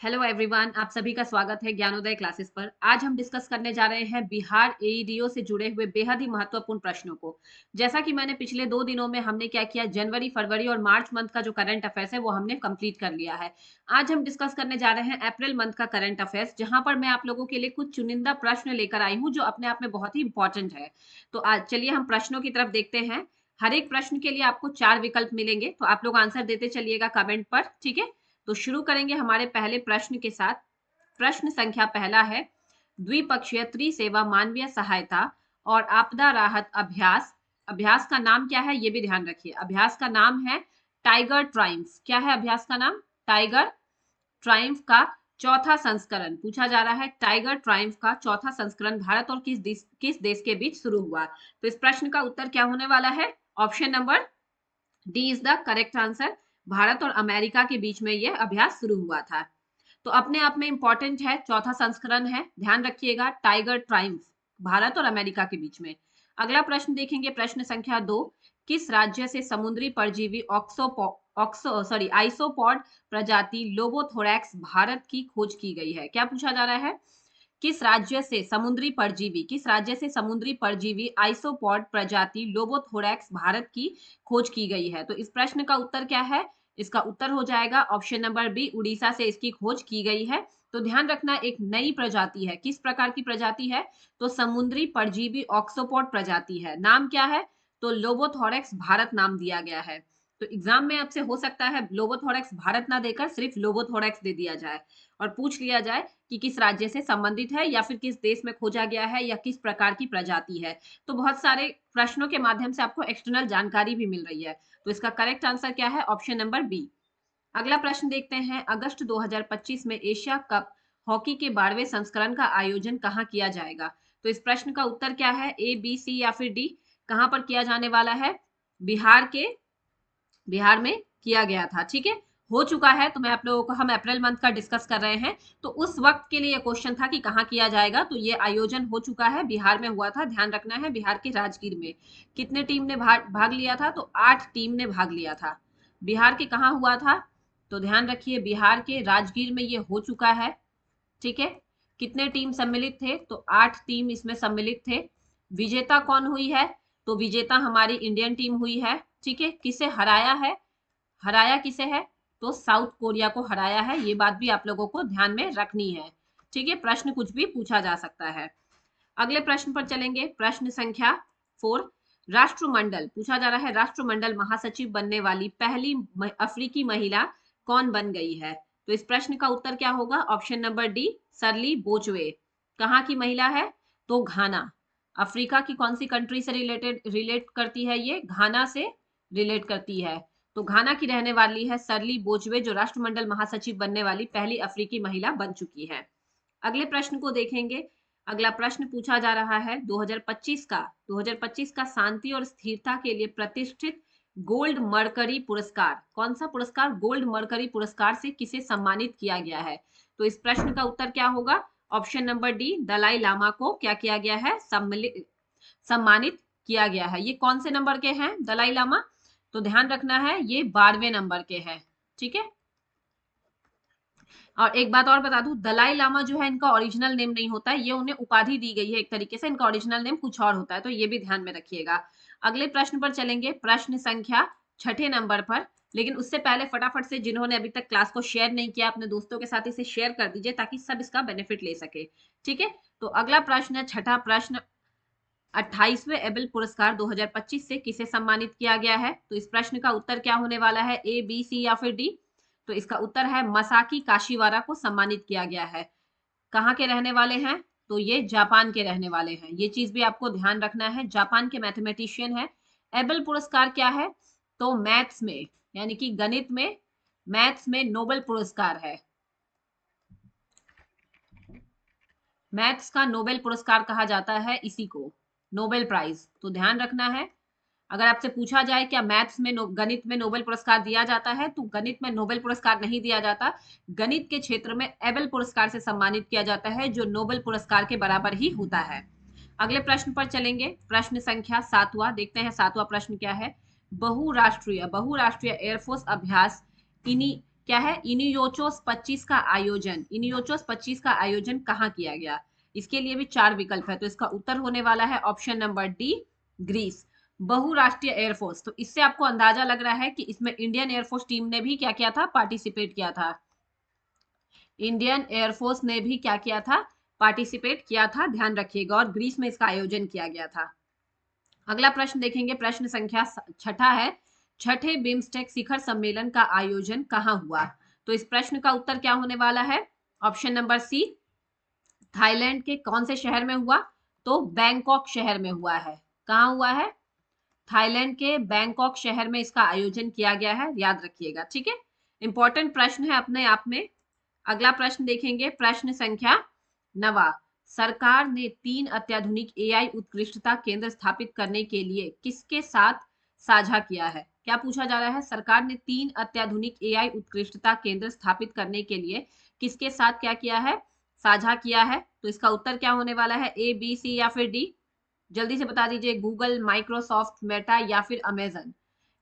Hello everyone, आप सभी का स्वागत है ज्ञानोदय क्लासेस पर। आज हम डिस्कस करने जा रहे हैं बिहार एईडीओ से जुड़े हुए बेहद ही महत्वपूर्ण प्रश्नों को। जैसा कि मैंने पिछले 2 दिनों में हमने क्या किया, जनवरी, फरवरी और मार्च मंथ का जो करंट अफेयर्स है वो हमने कंप्लीट कर लिया है। आज हम डिस्कस करने जा रहे हैं अप्रैल मंथ का करंट अफेयर्स, जहां पर मैं आप लोगों के लिए कुछ चुनिंदा प्रश्न लेकर आई हूँ जो अपने आप में बहुत ही इंपॉर्टेंट है। तो आज चलिए हम प्रश्नों की तरफ देखते हैं। हर एक प्रश्न के लिए आपको 4 विकल्प मिलेंगे, तो आप लोग आंसर देते चलिएगा कमेंट पर, ठीक है। तो शुरू करेंगे हमारे पहले प्रश्न के साथ। प्रश्न संख्या पहला है, द्विपक्षीय त्रिसेवा मानवीय सहायता और आपदा राहत अभ्यास, अभ्यास का नाम क्या है, ये भी ध्यान रखिए। अभ्यास का नाम है टाइगर ट्राइम्फ। क्या है अभ्यास का नाम? टाइगर ट्राइम्फ का चौथा संस्करण पूछा जा रहा है। टाइगर ट्राइम्फ का चौथा संस्करण भारत और किस देश के बीच शुरू हुआ? तो इस प्रश्न का उत्तर क्या होने वाला है? Option number D is the correct answer. Bharat और अमेरिका के बीच में यह अभ्यास शुरू हुआ था। तो अपने आप में इंपॉर्टेंट है, चौथा संस्करण है, ध्यान रखिएगा। टाइगर ट्राइम्फ भारत और अमेरिका के बीच में। अगला प्रश्न देखेंगे, प्रश्न संख्या 2। किस राज्य से समुद्री परजीवी आइसोपॉड प्रजाति लोबोथोरैक्स भारत की खोज की गई है? क्या पूछा जा रहा है? किस राज्य से समुद्री परजीवी आइसोपॉड प्रजाति लोबोथोरैक्स भारत की खोज की गई है? तो इस प्रश्न का उत्तर क्या है? इसका उत्तर हो जाएगा ऑप्शन नंबर बी, उड़ीसा से इसकी खोज की गई है। तो ध्यान रखना, एक नई प्रजाति है। किस प्रकार की प्रजाति है? तो समुद्री परजीवी ऑक्सोपॉड प्रजाति है। नाम क्या है? तो लोबोथोरैक्स भारत नाम दिया गया है। तो एग्जाम में आपसे हो सकता है लोबोथोरैक्स भारत ना देकर सिर्फ लोबोथोरैक्स दे दिया जाए और पूछ लिया जाए कि किस राज्य से संबंधित है या फिर किस देश में खोजा गया है या किस प्रकार की प्रजाति है। तो बहुत सारे प्रश्नों के माध्यम से आपको एक्सटर्नल जानकारी भी मिल रही है। तो इसका करेक्ट आंसर क्या है? Option number B. अगला प्रश्न देखते हैं, अगस्त 2025 में एशिया कप हॉकी के 12वें संस्करण का आयोजन कहाँ किया जाएगा? तो इस प्रश्न का उत्तर क्या है? ए, बी, सी या फिर डी? कहां पर किया जाने वाला है? बिहार में किया गया था, ठीक है। हो चुका है। तो मैं आप लोगों को, हम अप्रैल मंथ का डिस्कस कर रहे हैं, तो उस वक्त के लिए क्वेश्चन था कि कहाँ किया जाएगा। तो ये आयोजन हो चुका है, बिहार में हुआ था। ध्यान रखना है, बिहार के राजगीर में। कितने टीम ने भाग लिया था? तो 8 टीम ने भाग लिया था। बिहार के कहाँ हुआ था? तो ध्यान रखिए, बिहार के राजगीर में ये हो चुका है, ठीक है। कितने टीम सम्मिलित थे? तो 8 टीम इसमें सम्मिलित थे। विजेता कौन हुई है? तो विजेता हमारी इंडियन टीम हुई है, ठीक है। किसे हराया है? हराया किसे है? तो साउथ कोरिया को हराया है। ये बात भी आप लोगों को ध्यान में रखनी है, ठीक है। प्रश्न कुछ भी पूछा जा सकता है। अगले प्रश्न पर चलेंगे, प्रश्न संख्या 4। राष्ट्रमंडल पूछा जा रहा है, राष्ट्रमंडल महासचिव बनने वाली पहली अफ्रीकी महिला कौन बन गई है? तो इस प्रश्न का उत्तर क्या होगा? ऑप्शन नंबर डी, सरली बोचवे। कहाँ की महिला है? तो घाना। अफ्रीका की कौन सी कंट्री से रिलेट करती है? ये घाना से रिलेट करती है। तो घाना की रहने वाली है सरली बोचवे, जो राष्ट्रमंडल महासचिव बनने वाली पहली अफ्रीकी महिला बन चुकी है। अगले प्रश्न को देखेंगे। अगला प्रश्न पूछा जा रहा है 2025 का शांति और स्थिरता के लिए प्रतिष्ठित गोल्ड मरकरी पुरस्कार, कौन सा पुरस्कार? गोल्ड मरकरी पुरस्कार से किसे सम्मानित किया गया है? तो इस प्रश्न का उत्तर क्या होगा? Option number D, Dalai Lama को क्या किया गया है? सम्मानित किया गया है। ये कौन से नंबर के हैं दलाई लामा? तो ध्यान रखना है, ये 12वें नंबर के हैं, ठीक है। और एक बात और बता दूं, दलाई लामा जो है, इनका ओरिजिनल नेम नहीं होता है, ये उन्हें उपाधि दी गई है एक तरीके से। इनका ओरिजिनल नेम कुछ और होता है, तो ये भी ध्यान में रखिएगा। अगले प्रश्न पर चलेंगे, प्रश्न संख्या 6 नंबर पर। लेकिन उससे पहले फटाफट से जिन्होंने अभी तक क्लास को शेयर नहीं किया, अपने दोस्तों के साथ इसे शेयर कर दीजिए ताकि सब इसका बेनिफिट ले सके, ठीक है। तो अगला प्रश्न है, छठा प्रश्न, 28वें एबल पुरस्कार 2025 से किसे सम्मानित किया गया है? तो इस प्रश्न का उत्तर क्या होने वाला है? ए, बी, सी या फिर डी? तो इसका उत्तर है मसाकी काशीवारा को सम्मानित किया गया है। कहाँ के रहने वाले हैं? तो ये जापान के रहने वाले हैं। ये चीज भी आपको ध्यान रखना है, जापान के मैथमेटिशियन है। एबल पुरस्कार क्या है? तो मैथ्स में, यानी कि गणित में, मैथ्स में नोबेल पुरस्कार है। मैथ्स का नोबेल पुरस्कार कहा जाता है इसी को, नोबेल प्राइज। तो ध्यान रखना है, अगर आपसे पूछा जाए क्या मैथ्स में गणित में नोबेल पुरस्कार दिया जाता है, तो गणित में नोबेल पुरस्कार नहीं दिया जाता। गणित के क्षेत्र में एबल पुरस्कार से सम्मानित किया जाता है, जो नोबेल पुरस्कार के बराबर ही होता है। अगले प्रश्न पर चलेंगे, प्रश्न संख्या 7वां। देखते हैं 7वां प्रश्न क्या है। बहुराष्ट्रीय बहुराष्ट्रीय एयरफोर्स अभ्यास क्या है? इनियोचोस 25 का आयोजन, इनियोचोस 25 का आयोजन कहाँ किया गया? इसके लिए भी 4 विकल्प है, तो इसका उत्तर होने वाला है ऑप्शन नंबर डी, ग्रीस। बहुराष्ट्रीय एयरफोर्स, तो इससे आपको अंदाजा लग रहा है कि इसमें इंडियन एयरफोर्स टीम ने भी क्या किया था? पार्टिसिपेट किया था। इंडियन एयरफोर्स ने भी क्या किया था? पार्टिसिपेट किया था, ध्यान रखिएगा, और ग्रीस में इसका आयोजन किया गया था। अगला प्रश्न देखेंगे, प्रश्न संख्या छठा है, छठे बिम्स्टेक शिखर सम्मेलन का आयोजन कहाँ हुआ? तो इस प्रश्न का उत्तर क्या होने वाला है? ऑप्शन नंबर सी, थाईलैंड के कौन से शहर में हुआ? तो बैंकॉक शहर में हुआ है। कहाँ हुआ है? थाईलैंड के बैंकॉक शहर में इसका आयोजन किया गया है, याद रखिएगा, ठीक है। इंपॉर्टेंट प्रश्न है अपने आप में। अगला प्रश्न देखेंगे, प्रश्न संख्या नवा, सरकार ने 3 अत्याधुनिक एआई उत्कृष्टता केंद्र स्थापित करने के लिए किसके साथ साझा किया है? क्या पूछा जा रहा है? सरकार ने 3 अत्याधुनिक एआई उत्कृष्टता केंद्र स्थापित करने के लिए किसके साथ क्या किया है? साझा किया है। तो इसका उत्तर क्या होने वाला है? ए, बी, सी या फिर डी? जल्दी से बता दीजिए, गूगल, माइक्रोसॉफ्ट, मेटा या फिर अमेजन।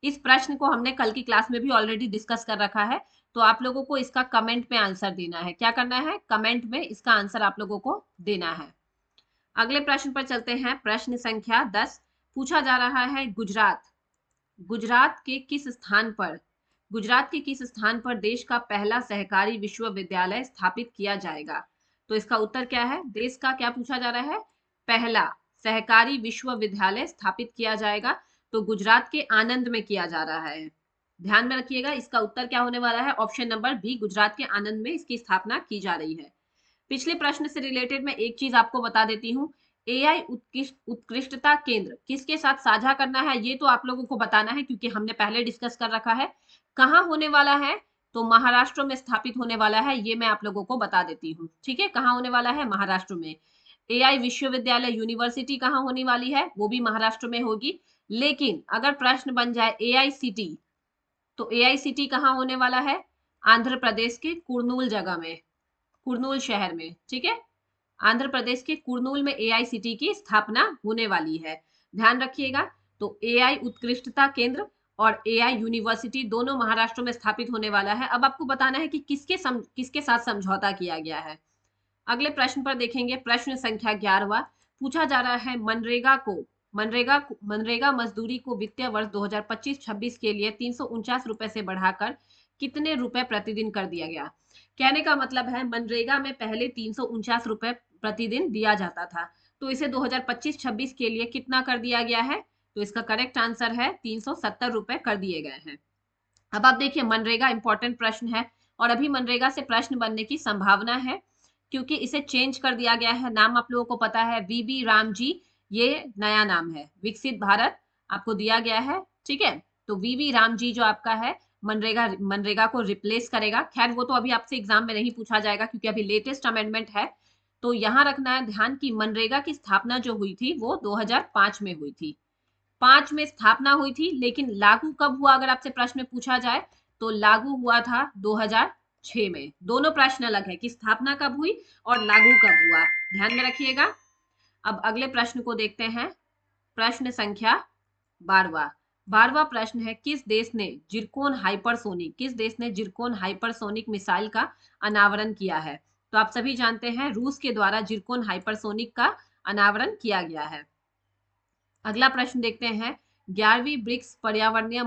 इस प्रश्न को हमने कल की क्लास में भी ऑलरेडी डिस्कस कर रखा है, तो आप लोगों को इसका कमेंट में आंसर देना है। क्या करना है? कमेंट में इसका आंसर आप लोगों को देना है। अगले प्रश्न पर चलते हैं, प्रश्न संख्या 10। पूछा जा रहा है, गुजरात के किस स्थान पर, गुजरात के किस स्थान पर देश का पहला सहकारी विश्वविद्यालय स्थापित किया जाएगा? तो इसका उत्तर क्या है? देश का क्या पूछा जा रहा है? पहला सहकारी विश्वविद्यालय स्थापित किया जाएगा, तो गुजरात के आनंद में किया जा रहा है। ध्यान में रखिएगा, इसका उत्तर क्या होने वाला है? ऑप्शन नंबर बी, गुजरात के आनंद में इसकी स्थापना की जा रही है। पिछले प्रश्न से रिलेटेड मैं एक चीज आपको बता देती हूँ, एआई उत्कृष्टता केंद्र किसके साथ साझा करना है ये तो आप लोगों को बताना है, क्योंकि हमने पहले डिस्कस कर रखा है। कहाँ होने वाला है? तो महाराष्ट्र में स्थापित होने वाला है, ये मैं आप लोगों को बता देती हूँ, ठीक है। कहाँ होने वाला है? महाराष्ट्र में। एआई विश्वविद्यालय यूनिवर्सिटी कहाँ होने वाली है? वो भी महाराष्ट्र में होगी। लेकिन अगर प्रश्न बन जाए एआईसीटी, तो एआईसीटी कहाँ होने वाला है? आंध्र प्रदेश के कुर्नूल जगह में, कुर्नूल शहर में, ठीक है। आंध्र प्रदेश के कुर्नूल में एआईसीटी की स्थापना होने वाली है, ध्यान रखिएगा। तो एआई उत्कृष्टता केंद्र और एआई यूनिवर्सिटी दोनों महाराष्ट्र में स्थापित होने वाला है। अब आपको बताना है कि किसके साथ समझौता किया गया है। अगले प्रश्न पर देखेंगे, प्रश्न संख्या 11वां। पूछा जा रहा है, मनरेगा मजदूरी को वित्तीय वर्ष 2025-26 के लिए 349 रुपए से बढ़ाकर कितने रुपए प्रतिदिन कर दिया गया? कहने का मतलब है, मनरेगा में पहले 349 रुपए प्रतिदिन दिया जाता था, तो इसे 2025-26 के लिए कितना कर दिया गया है? तो इसका करेक्ट आंसर है 370 रुपए कर दिए गए हैं। अब आप देखिए, मनरेगा इंपॉर्टेंट प्रश्न है और अभी मनरेगा से प्रश्न बनने की संभावना है, क्योंकि इसे चेंज कर दिया गया है। नाम आप लोगों को पता है, वीबी राम जी, ये नया नाम है। विकसित भारत आपको दिया गया है, ठीक है। तो वीबी राम जी जो आपका है, मनरेगा को रिप्लेस करेगा। खैर वो तो अभी आपसे एग्जाम में नहीं पूछा जाएगा, क्योंकि अभी लेटेस्ट अमेंडमेंट है। तो यहाँ रखना है ध्यान की मनरेगा की स्थापना जो हुई थी वो 2005 में हुई थी। 5 में स्थापना हुई थी, लेकिन लागू कब हुआ अगर आपसे प्रश्न में पूछा जाए, तो लागू हुआ था 2006 में। दोनों प्रश्न अलग है कि स्थापना कब हुई और लागू कब हुआ, ध्यान में रखिएगा। अब अगले प्रश्न को देखते हैं, प्रश्न संख्या 12वां प्रश्न है, किस देश ने जिरकोन हाइपरसोनिक मिसाइल का अनावरण किया है? तो आप सभी जानते हैं, रूस के द्वारा जिरकोन हाइपरसोनिक का अनावरण किया गया है। अगला प्रश्न देखते हैं, 11वीं ब्रिक्स पर्यावरणीय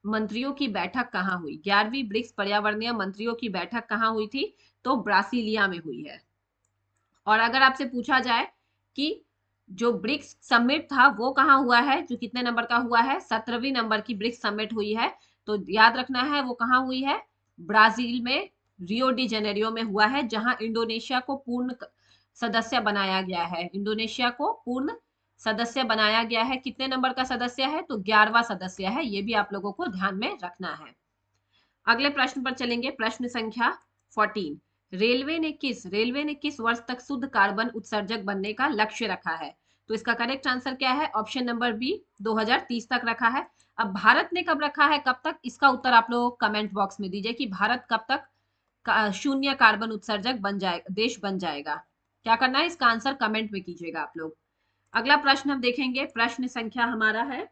मंत्रियों की बैठक कहाँ हुई? 11वीं ब्रिक्स पर्यावरणीय मंत्रियों की बैठक कहाँ हुई थी? तो ब्रासीलिया में हुई है। और अगर आपसे पूछा जाए कि जो ब्रिक्स समिट था वो कहाँ हुआ है, जो कितने नंबर का हुआ है? 17वीं नंबर की ब्रिक्स समिट हुई है। तो याद रखना है वो कहाँ हुई है? ब्राजील में, रियो डी जेनेरियो में हुआ है, जहां इंडोनेशिया को पूर्ण सदस्य बनाया गया है। इंडोनेशिया को पूर्ण सदस्य बनाया गया है। कितने नंबर का सदस्य है? तो 11वां सदस्य है, ये भी आप लोगों को ध्यान में रखना है। अगले प्रश्न पर चलेंगे, प्रश्न संख्या 14। रेलवे ने किस वर्ष तक शुद्ध कार्बन उत्सर्जक बनने का लक्ष्य रखा है? तो इसका करेक्ट आंसर क्या है? ऑप्शन नंबर बी, 2030 तक रखा है। अब भारत ने कब रखा है, कब तक, इसका उत्तर आप लोग कमेंट बॉक्स में दीजिए कि भारत कब तक शून्य कार्बन उत्सर्जक बन जाएगा, देश बन जाएगा। क्या करना है, इसका आंसर कमेंट में कीजिएगा आप लोग। अगला प्रश्न हम देखेंगे, प्रश्न संख्या हमारा है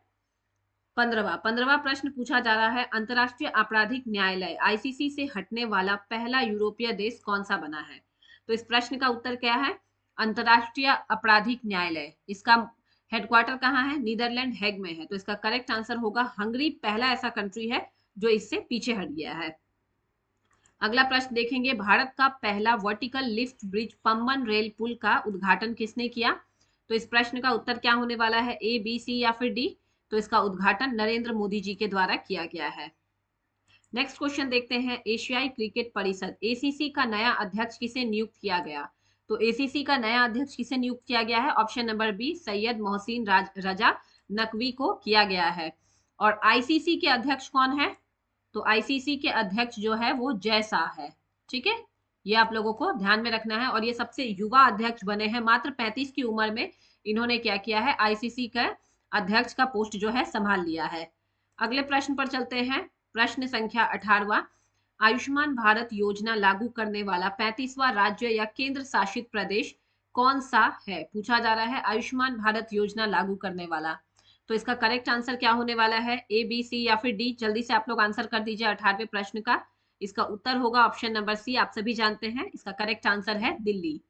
पंद्रहवा प्रश्न पूछा जा रहा है, अंतर्राष्ट्रीय आपराधिक न्यायालय आईसीसी से हटने वाला पहला यूरोपीय देश कौन सा बना है? तो इस प्रश्न का उत्तर क्या है? अंतर्राष्ट्रीय आपराधिक न्यायालय, इसका हेडक्वार्टर कहाँ है? नीदरलैंड हेग में है। तो इसका करेक्ट आंसर होगा हंगरी, पहला ऐसा कंट्री है जो इससे पीछे हट गया है। अगला प्रश्न देखेंगे, भारत का पहला vertical lift bridge Pamban rail पुल का उद्घाटन किसने किया? तो इस प्रश्न का उत्तर क्या होने वाला है? ए, बी, सी या फिर डी? तो इसका उद्घाटन नरेंद्र मोदी जी के द्वारा किया गया है। नेक्स्ट क्वेश्चन देखते हैं, एशियाई क्रिकेट परिषद एसीसी का नया अध्यक्ष किसे नियुक्त किया गया? तो एसीसी का नया अध्यक्ष किसे नियुक्त किया गया है? Option number B, Syed Mohsin Raza Naqvi को किया गया है। और आईसीसी के अध्यक्ष कौन है? तो आईसीसी के अध्यक्ष जो है वो जय शाह है। ठीक है, ये आप लोगों को ध्यान में रखना है। और ये सबसे युवा अध्यक्ष बने हैं, मात्र 35 की उम्र में इन्होंने क्या किया है? आईसीसी का अध्यक्ष का पोस्ट जो है संभाल लिया है। अगले प्रश्न पर चलते हैं, प्रश्न संख्या 18वां, आयुष्मान भारत योजना लागू करने वाला 35वां राज्य या केंद्र शासित प्रदेश कौन सा है? पूछा जा रहा है आयुष्मान भारत योजना लागू करने वाला। तो इसका करेक्ट आंसर क्या होने वाला है? ए, बी, सी या फिर डी? जल्दी से आप लोग आंसर कर दीजिए 18वें प्रश्न का। इसका उत्तर होगा ऑप्शन नंबर सी, आप सभी जानते हैं इसका करेक्ट आंसर है दिल्ली।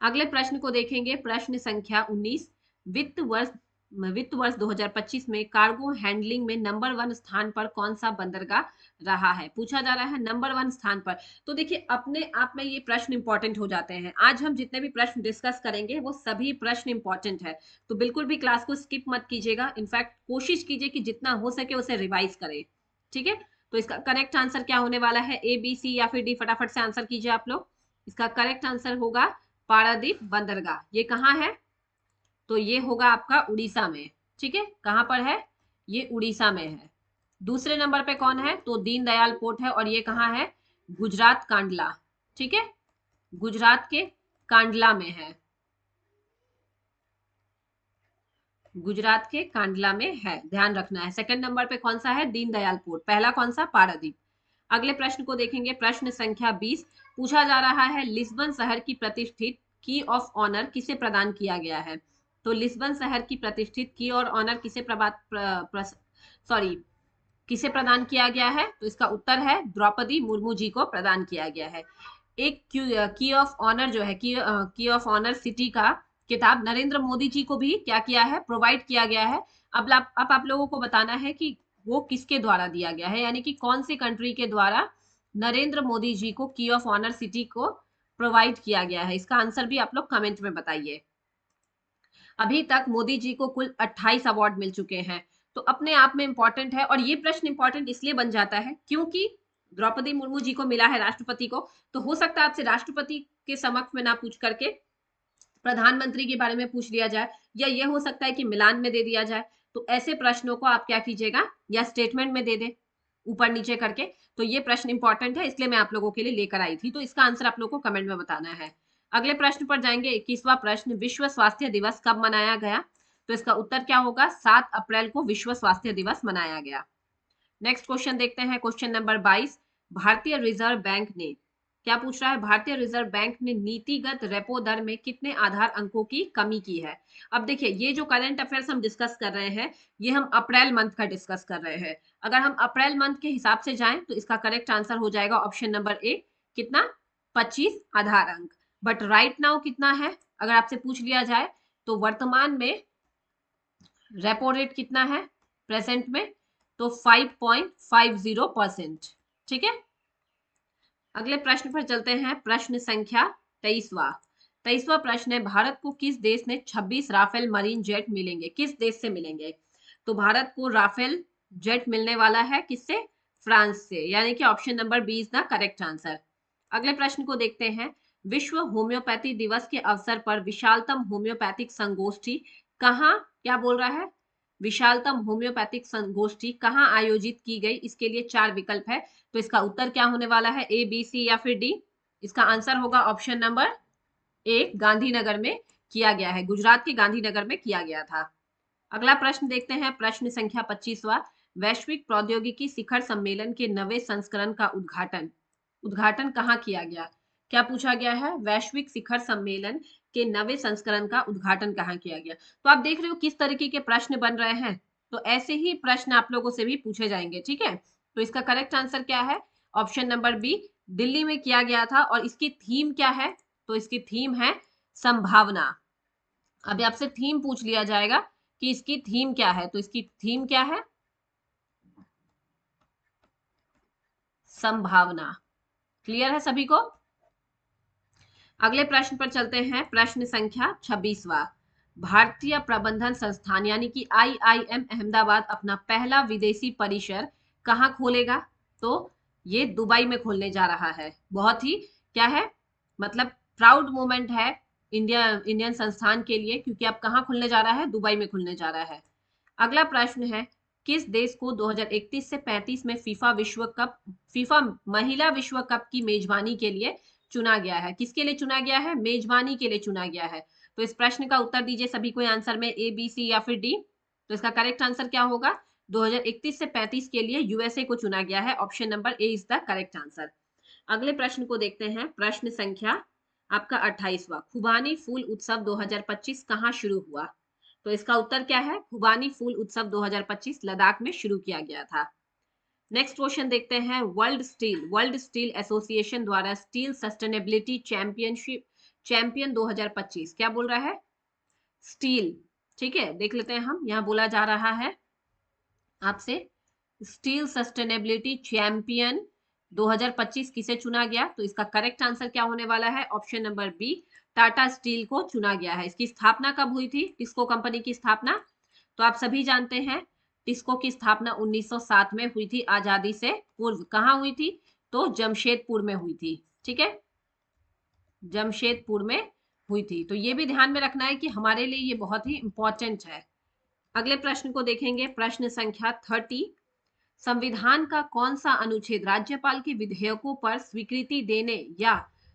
अगले प्रश्न को देखेंगे, प्रश्न संख्या 19, वित्त वर्ष 2025 में कार्गो हैंडलिंग में नंबर 1 स्थान पर कौन सा बंदरगाह रहा है? पूछा जा रहा है नंबर 1 स्थान पर। तो देखिए, अपने आप में ये प्रश्न इंपॉर्टेंट हो जाते हैं। आज हम जितने भी प्रश्न डिस्कस करेंगे वो सभी प्रश्न इंपॉर्टेंट है, तो बिल्कुल भी क्लास को स्किप मत कीजिएगा। इनफैक्ट कोशिश कीजिए कि जितना हो सके उसे रिवाइज करें। ठीक है, तो इसका करेक्ट आंसर क्या होने वाला है? ए, बी, सी या फिर डी? फटाफट से आंसर कीजिए आप लोग। इसका करेक्ट आंसर होगा पारादीप बंदरगाह। ये कहाँ है? तो ये होगा आपका उड़ीसा में। ठीक है, कहां पर है? ये उड़ीसा में है। दूसरे नंबर पे कौन है? तो दीनदयाल पोर्ट है, और ये कहाँ है? गुजरात कांडला। ठीक है, गुजरात के कांडला में है, गुजरात के कांडला में है, ध्यान रखना है। सेकंड नंबर पे कौन सा है? दीनदयाल पोर्ट। पहला कौन सा? पारादीप। अगले प्रश्न को देखेंगे, प्रश्न संख्या 20, पूछा जा रहा है लिस्बन शहर की प्रतिष्ठित की ऑफ ऑनर किसे प्रदान किया गया है? तो लिस्बन शहर की प्रतिष्ठित की और ऑनर किसे सॉरी किसे प्रदान किया गया है? तो इसका उत्तर है द्रौपदी मुर्मू जी को प्रदान किया गया है। एक की ऑफ ऑनर जो है, की ऑफ ऑनर सिटी का किताब नरेंद्र मोदी जी को भी क्या किया है? प्रोवाइड किया गया है। अब आप लोगों को बताना है कि वो किसके द्वारा दिया गया है, यानी कि कौन से कंट्री के द्वारा नरेंद्र मोदी जी को की ऑफ ऑनर सिटी को प्रोवाइड किया गया है। इसका आंसर भी आप लोग कमेंट में बताइए। अभी तक मोदी जी को कुल 28 अवार्ड मिल चुके हैं, तो अपने आप में इंपॉर्टेंट है। और ये प्रश्न इंपॉर्टेंट इसलिए बन जाता है क्योंकि द्रौपदी मुर्मू जी को मिला है राष्ट्रपति को, तो हो सकता है आपसे राष्ट्रपति के समक्ष में ना पूछ करके प्रधानमंत्री के बारे में पूछ लिया जाए, या ये हो सकता है कि मिलान में दे दिया जाए। तो ऐसे प्रश्नों को आप क्या कीजिएगा, या स्टेटमेंट में दे दे ऊपर नीचे करके। तो ये प्रश्न इंपॉर्टेंट है, इसलिए मैं आप लोगों के लिए लेकर आई थी। तो इसका आंसर आप लोगों को कमेंट में बताना है। अगले प्रश्न पर जाएंगे, 21वां प्रश्न, विश्व स्वास्थ्य दिवस कब मनाया गया? तो इसका उत्तर क्या होगा? 7 अप्रैल को विश्व स्वास्थ्य दिवस मनाया गया। नेक्स्ट क्वेश्चन देखते हैं, क्वेश्चन नंबर 22, भारतीय रिजर्व बैंक ने क्या पूछ रहा है? भारतीय रिजर्व बैंक ने नीतिगत रेपो दर में कितने आधार अंकों की कमी की है? अब देखिए, ये जो करंट अफेयर्स हम डिस्कस कर रहे हैं, ये हम अप्रैल मंथ का डिस्कस कर रहे हैं। अगर हम अप्रैल मंथ के हिसाब से जाएं तो इसका करेक्ट आंसर हो जाएगा ऑप्शन नंबर ए, कितना? 25 आधार अंक। बट राइट नाउ कितना है अगर आपसे पूछ लिया जाए, तो वर्तमान में रेपो रेट कितना है प्रेजेंट में? तो 5.50%। ठीक है, अगले प्रश्न पर चलते हैं, प्रश्न संख्या 23वां प्रश्न है, भारत को किस देश ने 26 राफेल मरीन जेट मिलेंगे? किस देश से मिलेंगे? तो भारत को राफेल जेट मिलने वाला है किससे? फ्रांस से, यानी कि option number B is the correct answer. अगले प्रश्न को देखते हैं, विश्व होम्योपैथी दिवस के अवसर पर विशालतम होम्योपैथिक संगोष्ठी कहाँ, क्या बोल रहा है? विशालतम होम्योपैथिक संगोष्ठी कहाँ आयोजित की गई? इसके लिए 4 विकल्प है, तो इसका उत्तर क्या होने वाला है? ए, बी, सी या फिर डी? इसका आंसर होगा ऑप्शन नंबर ए, गांधीनगर में किया गया है, गुजरात के गांधीनगर में किया गया था। अगला प्रश्न देखते हैं, प्रश्न संख्या 25वां, वैश्विक प्रौद्योगिकी शिखर सम्मेलन के नवे संस्करण का उद्घाटन कहाँ किया गया? क्या पूछा गया है? वैश्विक शिखर सम्मेलन के नवे संस्करण का उद्घाटन कहाँ किया गया? तो आप देख रहे हो किस तरीके के प्रश्न बन रहे हैं। तो ऐसे ही प्रश्न आप लोगों से भी पूछे जाएंगे, ठीक है। तो इसका करेक्ट आंसर क्या है? ऑप्शन नंबर बी, दिल्ली में किया गया था। और इसकी थीम क्या है? तो इसकी थीम है संभावना। अभी आपसे थीम पूछ लिया जाएगा कि इसकी थीम क्या है, तो इसकी थीम क्या है? संभावना। क्लियर है सभी को? अगले प्रश्न पर चलते हैं, प्रश्न संख्या 26वां। भारतीय प्रबंधन संस्थान यानी कि आईआईएम अहमदाबाद अपना पहला विदेशी परिसर कहाँ खोलेगा? तो ये दुबई में खोलने जा रहा है। बहुत ही क्या है, मतलब प्राउड मोमेंट है इंडियन संस्थान के लिए, क्योंकि अब कहाँ खुलने जा रहा है? दुबई में खुलने जा रहा है। अगला प्रश्न है, किस देश को 2031 से 35 में फीफा महिला विश्व कप की मेजबानी के लिए चुना गया है? किसके लिए चुना गया है? मेजबानी के लिए चुना गया है। तो इस प्रश्न का उत्तर दीजिए सभी को आंसर में, ए, बी, सी या फिर डी। तो इसका करेक्ट आंसर क्या होगा? 2031 से 35 के लिए यूएसए को चुना गया है। Option number A is the correct answer. अगले प्रश्न को देखते हैं, प्रश्न संख्या आपका 28वां। खुबानी फूल उत्सव 2025 कहाँ शुरू हुआ? तो इसका उत्तर क्या है? खुबानी फूल उत्सव 2025 लद्दाख में शुरू किया गया था। नेक्स्ट क्वेश्चन देखते हैं, वर्ल्ड स्टील एसोसिएशन द्वारा स्टील सस्टेनेबिलिटी चैंपियन 2025 क्या बोल रहा है? स्टील, ठीक है, देख लेते हैं हम। यहां बोला जा रहा है आपसे, स्टील सस्टेनेबिलिटी चैंपियन 2025 किसे चुना गया? तो इसका करेक्ट आंसर क्या होने वाला है? Option number B, Tata Steel को चुना गया है। इसकी स्थापना कब हुई थी? टिस्को कंपनी की स्थापना तो आप सभी जानते हैं, टिस्को की स्थापना 1907 में हुई थी, आजादी से पूर्व। कहाँ हुई थी? तो जमशेदपुर में हुई थी, ठीक है, जमशेदपुर में हुई थी। तो ये भी ध्यान में रखना है कि हमारे लिए ये बहुत ही इंपॉर्टेंट है। अगले प्रश्न को देखेंगे, प्रश्न संख्या 30। संविधान का कौन सा अनुच्छेद राज्यपाल के विधेयकों पर स्वीकृति देने या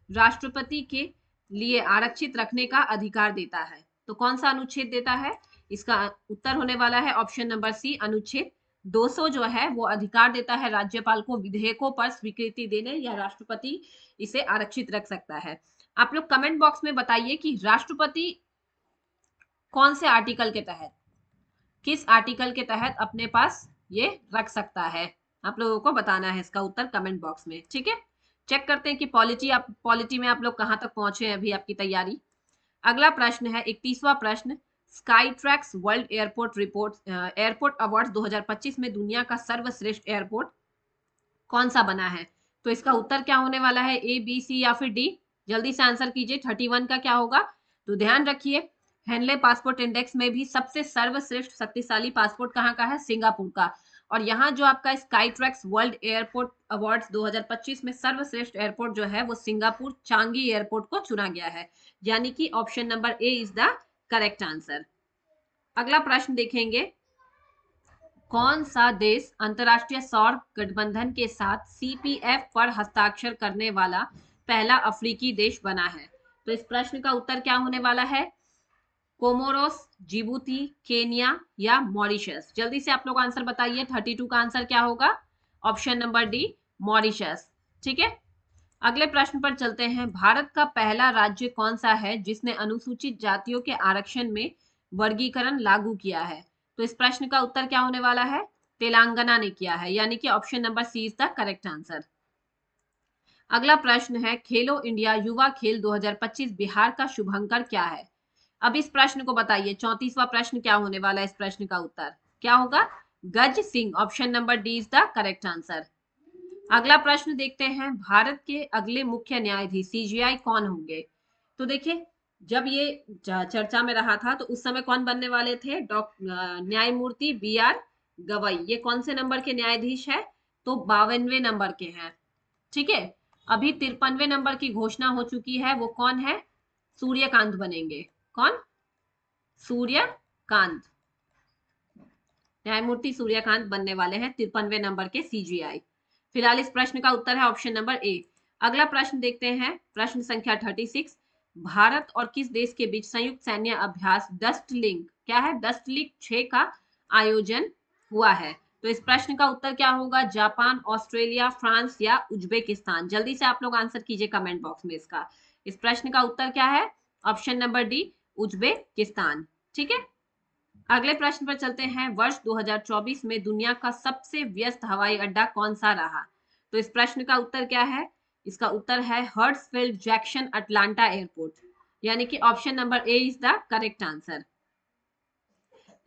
राष्ट्रपति के लिए आरक्षित रखने का अधिकार देता है? तो कौन सा अनुच्छेद देता है? इसका उत्तर होने वाला है ऑप्शन नंबर सी, अनुच्छेद 200 जो है वो अधिकार देता है राज्यपाल को विधेयकों पर स्वीकृति देने, या राष्ट्रपति इसे आरक्षित रख सकता है। आप लोग कमेंट बॉक्स में बताइए कि राष्ट्रपति कौन से आर्टिकल के तहत, किस आर्टिकल के तहत अपने पास ये रख सकता है? आप लोगों को बताना है इसका उत्तर कमेंट बॉक्स में, ठीक है। चेक करते हैं कि पॉलिटी में आप लोग कहां तक पहुंचे हैं अभी आपकी तैयारी। अगला प्रश्न है 31वां प्रश्न, sky tracks world airport award 2025 में दुनिया का सर्वश्रेष्ठ एयरपोर्ट कौन सा बना है? तो इसका उत्तर क्या होने वाला है? ए, बी, सी या फिर डी? जल्दी से आंसर कीजिए। 31 का क्या होगा? तो ध्यान रखिए, हेनले पासपोर्ट इंडेक्स में भी सबसे सर्वश्रेष्ठ शक्तिशाली पासपोर्ट कहाँ का है? सिंगापुर का। और यहाँ जो आपका sky tracks world airport awards 2025 में सर्वश्रेष्ठ एयरपोर्ट जो है वो सिंगापुर चांगी एयरपोर्ट को चुना गया है, यानी कि option number A is the correct answer. अगला प्रश्न देखेंगे, कौन सा देश अंतरराष्ट्रीय सौर गठबंधन के साथ सीपीएफ पर हस्ताक्षर करने वाला पहला अफ्रीकी देश बना है? तो इस प्रश्न का उत्तर क्या होने वाला है? कोमोरोस, जिबूती, केनिया या मॉरिशस? जल्दी से आप लोग आंसर बताइए। 32 का आंसर क्या होगा? ऑप्शन नंबर डी, मॉरिशस, ठीक है। अगले प्रश्न पर चलते हैं, भारत का पहला राज्य कौन सा है जिसने अनुसूचित जातियों के आरक्षण में वर्गीकरण लागू किया है? तो इस प्रश्न का उत्तर क्या होने वाला है? तेलंगाना ने किया है, यानी कि option number C is the correct answer. अगला प्रश्न है, खेलो इंडिया युवा खेल 2025 बिहार का शुभंकर क्या है? अब इस प्रश्न को बताइए। 34वां प्रश्न क्या होने वाला है? इस प्रश्न का उत्तर क्या होगा? गज Singh. Option number D is the correct answer. अगला प्रश्न देखते हैं, भारत के अगले मुख्य न्यायाधीश सीजीआई कौन होंगे? तो देखिए, जब ये चर्चा में रहा था तो उस समय कौन बनने वाले थे? न्यायमूर्ति बी आर गवई। ये कौन से नंबर के न्यायाधीश है? तो 52वें नंबर के हैं, ठीक है। अभी 53वें नंबर की घोषणा हो चुकी है, वो कौन है? सूर्यकांत बनेंगे। कौन? सूर्यकांत, न्यायमूर्ति सूर्यकांत बनने वाले हैं 53वें नंबर के सीजीआई। फिलहाल इस प्रश्न का उत्तर है ऑप्शन नंबर ए। अगला प्रश्न देखते हैं, प्रश्न संख्या 36। भारत और किस देश के बीच संयुक्त सैन्य अभ्यास डस्टलिंक क्या है? डस्टलिंक 6 का आयोजन हुआ है? तो इस प्रश्न का उत्तर क्या होगा? जापान, ऑस्ट्रेलिया, फ्रांस या उज्बेकिस्तान? जल्दी से आप लोग आंसर कीजिए कमेंट बॉक्स में इसका। इस प्रश्न का उत्तर क्या है? ऑप्शन नंबर डी, उज्बेकिस्तान, ठीक है। अगले प्रश्न पर चलते हैं। वर्ष 2024 में दुनिया का सबसे व्यस्त हवाई अड्डा कौन सा रहा? तो इस प्रश्न का उत्तर क्या है? इसका उत्तर है हर्ट्सफील्ड जैक्सन अटलांटा एयरपोर्ट, यानी कि option number A is the correct answer.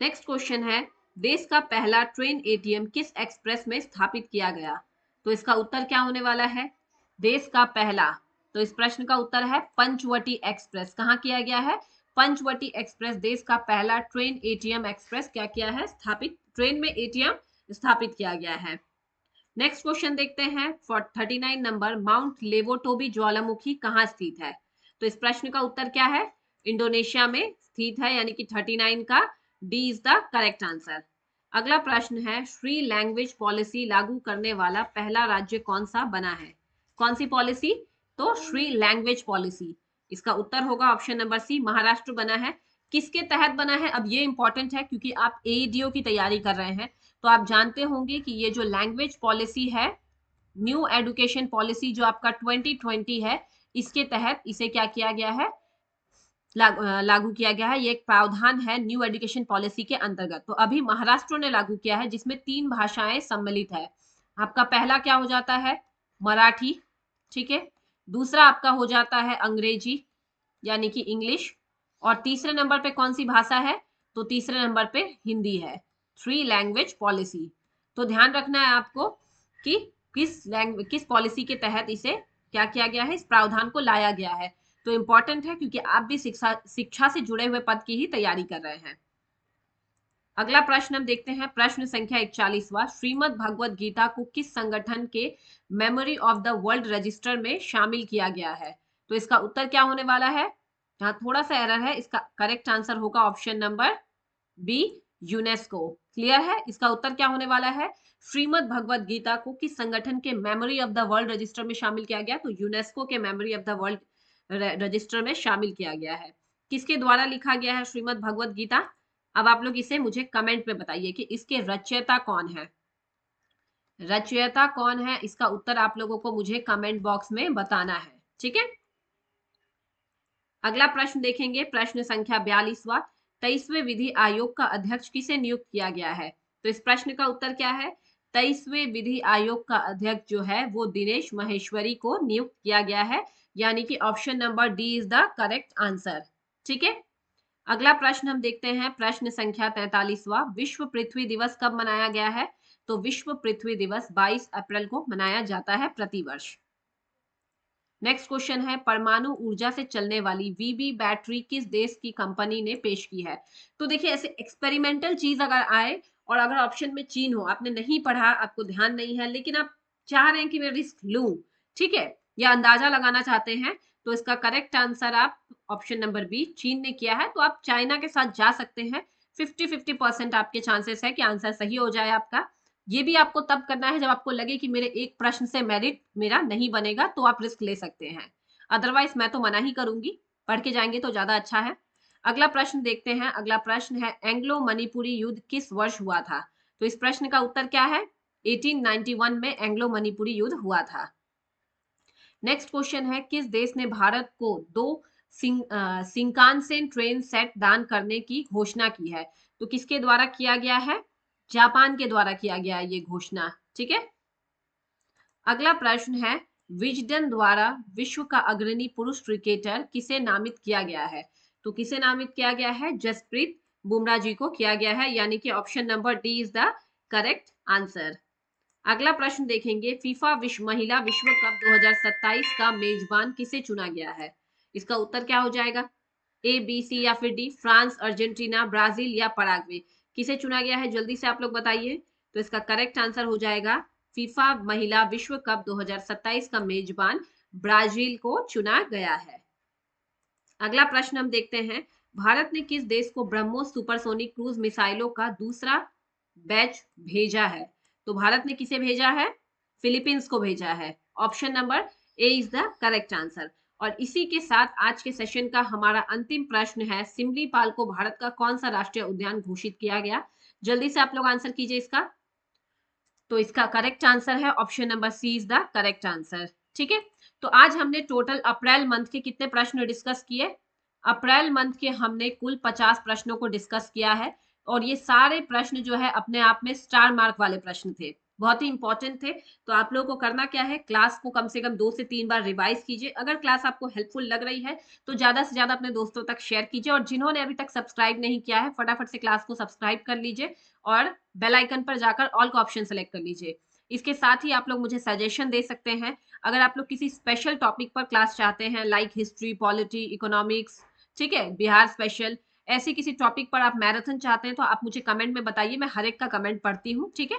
Next question है, देश का पहला ट्रेन एटीएम किस एक्सप्रेस में स्थापित किया गया? तो इसका उत्तर क्या होने वाला है? देश का पहला, तो इस प्रश्न का उत्तर है पंचवटी एक्सप्रेस। कहाँ किया गया है? पंचवटी एक्सप्रेस देश का पहला ट्रेन एटीएम एक्सप्रेस क्या किया है? स्थापित, ट्रेन में एटीएम स्थापित किया गया है। नेक्स्ट क्वेश्चन देखते हैं फॉर 39 नंबर, माउंट लेवोटोबी ज्वालामुखी कहाँ स्थित है? तो इस प्रश्न का उत्तर क्या है? इंडोनेशिया में स्थित है, यानी कि 39 का D is the correct answer. अगला प्रश्न है, श्री लैंग्वेज पॉलिसी लागू करने वाला पहला राज्य कौन सा बना है? कौन सी पॉलिसी? तो श्री लैंग्वेज पॉलिसी। इसका उत्तर होगा ऑप्शन नंबर सी, महाराष्ट्र बना है। किसके तहत बना है? अब ये इंपॉर्टेंट है क्योंकि आप एईडीओ की तैयारी कर रहे हैं, तो आप जानते होंगे कि ये जो लैंग्वेज पॉलिसी है, न्यू एजुकेशन पॉलिसी जो आपका 2020 है, इसके तहत इसे क्या किया गया है? लागू किया गया है। ये एक प्रावधान है न्यू एजुकेशन पॉलिसी के अंतर्गत। तो अभी महाराष्ट्र ने लागू किया है जिसमें 3 भाषाएं सम्मिलित है। आपका पहला क्या हो जाता है? मराठी, ठीक है। दूसरा आपका हो जाता है अंग्रेजी, यानी कि इंग्लिश। और तीसरे नंबर पे कौन सी भाषा है? तो तीसरे नंबर पे हिंदी है। 3 लैंग्वेज पॉलिसी। तो ध्यान रखना है आपको कि किस पॉलिसी के तहत इसे क्या किया गया है, इस प्रावधान को लाया गया है। तो इंपॉर्टेंट है क्योंकि आप भी शिक्षा से जुड़े हुए पद की ही तैयारी कर रहे हैं। अगला प्रश्न हम देखते हैं, प्रश्न संख्या 41वां, श्रीमद् भगवत गीता को किस संगठन के memory of the world register में शामिल किया गया है? तो इसका उत्तर क्या होने वाला है? यहाँ थोड़ा सा एरर है, इसका करेक्ट आंसर होगा option number B, UNESCO. Clear है? इसका उत्तर क्या होने वाला है? श्रीमद् भगवत गीता को किस संगठन के memory of the world register में शामिल किया गया? तो यूनेस्को के memory of the world register में शामिल किया गया है। किसके द्वारा लिखा गया है श्रीमद् भगवत गीता? अब आप लोग इसे मुझे कमेंट में बताइए कि इसके रचयिता कौन है। रचयिता कौन है, इसका उत्तर आप लोगों को मुझे कमेंट बॉक्स में बताना है, ठीक है। अगला प्रश्न देखेंगे, प्रश्न संख्या 42वां, 23वें विधि आयोग का अध्यक्ष किसे नियुक्त किया गया है? तो इस प्रश्न का उत्तर क्या है? 23वें विधि आयोग का अध्यक्ष जो है वो दिनेश महेश्वरी को नियुक्त किया गया है, यानी कि option number D is the correct answer, ठीक है। अगला प्रश्न हम देखते हैं, प्रश्न संख्या 43वां, विश्व पृथ्वी दिवस कब मनाया गया है? तो विश्व पृथ्वी दिवस 22 अप्रैल को मनाया जाता है प्रतिवर्ष। नेक्स्ट क्वेश्चन है, परमाणु ऊर्जा से चलने वाली वीबी बैटरी किस देश की कंपनी ने पेश की है? तो देखिए, ऐसे एक्सपेरिमेंटल चीज अगर आए और अगर ऑप्शन में चीन हो, आपने नहीं पढ़ा, आपको ध्यान नहीं है, लेकिन आप चाह रहे हैं कि मैं रिस्क लूं, ठीक है, या अंदाजा लगाना चाहते हैं, तो इसका करेक्ट आंसर आप ऑप्शन नंबर बी, चीन ने किया है। तो आप चाइना के साथ जा सकते हैं। 50-50% आपके चांसेस है कि आंसर सही हो जाए आपका। ये भी आपको तब करना है जब आपको लगे कि मेरे एक प्रश्न से मेरिट मेरा नहीं बनेगा, तो आप रिस्क ले सकते हैं। अदरवाइज मैं तो मना ही करूंगी, पढ़ के जाएंगे तो ज्यादा अच्छा है। अगला प्रश्न देखते हैं। अगला प्रश्न है, एंग्लो मणिपुरी युद्ध किस वर्ष हुआ था? तो इस प्रश्न का उत्तर क्या है? 1891 में एंग्लो मणिपुरी युद्ध हुआ था। नेक्स्ट क्वेश्चन है, किस देश ने भारत को 2 शिंकानसेन ट्रेन सेट दान करने की घोषणा की है? तो किसके द्वारा किया गया है? जापान के द्वारा किया गया है ये घोषणा, ठीक है। अगला प्रश्न है, विजडन द्वारा विश्व का अग्रणी पुरुष क्रिकेटर किसे नामित किया गया है? तो किसे नामित किया गया है? जसप्रीत बुमराह जी को किया गया है, यानी कि option number D is the correct answer. अगला प्रश्न देखेंगे, फीफा महिला विश्व कप 2027 का मेजबान किसे चुना गया है? इसका उत्तर क्या हो जाएगा? ए, बी, सी या फिर डी? फ्रांस, अर्जेंटीना, ब्राजील या पराग्वे? किसे चुना गया है? जल्दी से आप लोग बताइए। तो इसका करेक्ट आंसर हो जाएगा, फीफा महिला विश्व कप 2027 का मेजबान ब्राजील को चुना गया है। अगला प्रश्न हम देखते हैं, भारत ने किस देश को ब्रह्मोस सुपरसोनिक क्रूज मिसाइलों का दूसरा बैच भेजा है? तो भारत ने किसे भेजा है? फिलीपींस को भेजा है। Option number A is the correct answer. और इसी के साथ आज के सेशन का हमारा अंतिम प्रश्न है, सिमलीपाल को भारत का कौन सा राष्ट्रीय उद्यान घोषित किया गया? जल्दी से आप लोग आंसर कीजिए इसका। तो इसका करेक्ट आंसर है option number C is the correct answer, ठीक है। तो आज हमने टोटल अप्रैल मंथ के कितने प्रश्न डिस्कस किए? अप्रैल मंथ के हमने कुल 50 प्रश्नों को डिस्कस किया है। और ये सारे प्रश्न जो है अपने आप में स्टार मार्क वाले प्रश्न थे, बहुत ही इंपॉर्टेंट थे। तो आप लोगों को करना क्या है, क्लास को कम से कम 2 से 3 बार रिवाइज कीजिए। अगर क्लास आपको हेल्पफुल लग रही है तो ज्यादा से ज्यादा अपने दोस्तों तक शेयर कीजिए, और जिन्होंने अभी तक सब्सक्राइब नहीं किया है फटाफट से क्लास को सब्सक्राइब कर लीजिए और बेल आइकन पर जाकर ऑल का ऑप्शन सेलेक्ट कर लीजिए। इसके साथ ही आप लोग मुझे सजेशन दे सकते हैं। अगर आप लोग किसी स्पेशल टॉपिक पर क्लास चाहते हैं, लाइक हिस्ट्री, पॉलिटी, इकोनॉमिक्स, ठीक है, बिहार स्पेशल, ऐसी किसी टॉपिक पर आप मैराथन चाहते हैं तो आप मुझे कमेंट में बताइए, मैं हर एक का कमेंट पढ़ती हूँ, ठीक है।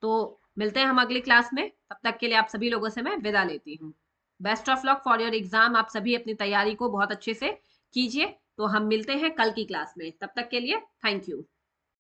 तो मिलते हैं हम अगली क्लास में, तब तक के लिए आप सभी लोगों से मैं विदा लेती हूँ। Best of luck for your exam. आप सभी अपनी तैयारी को बहुत अच्छे से कीजिए। तो हम मिलते हैं कल की क्लास में, तब तक के लिए थैंक यू।